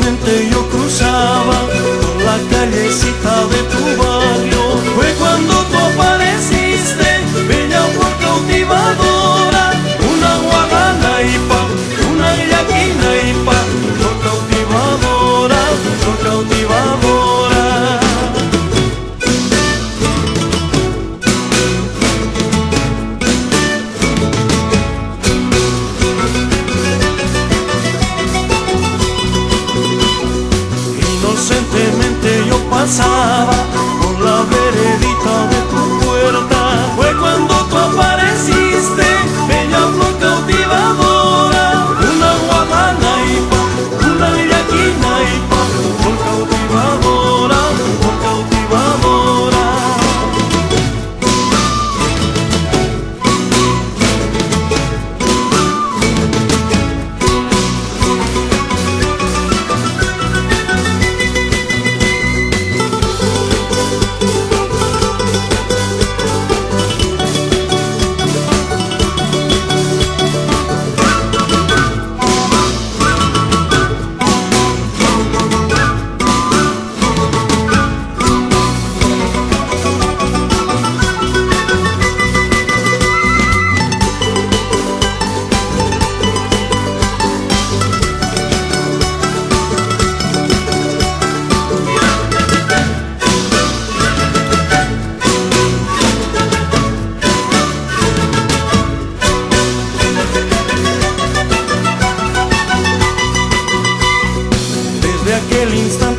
Inocentemente yo cruzaba por la callecita de tu barrio. Fue cuando tú apareciste, bella flor cautivadora, una guagana y pa, una yaquina y pa, flor cautivadora, flor cautivadora. Inocentemente yo pasaba por la veredita de tu puerta. Fue cuando tú apareciste, bella flor cautivadora, una guadana y pa, una yaquina y pa, flor cautivadora, flor cautivadora. Desde aquel instante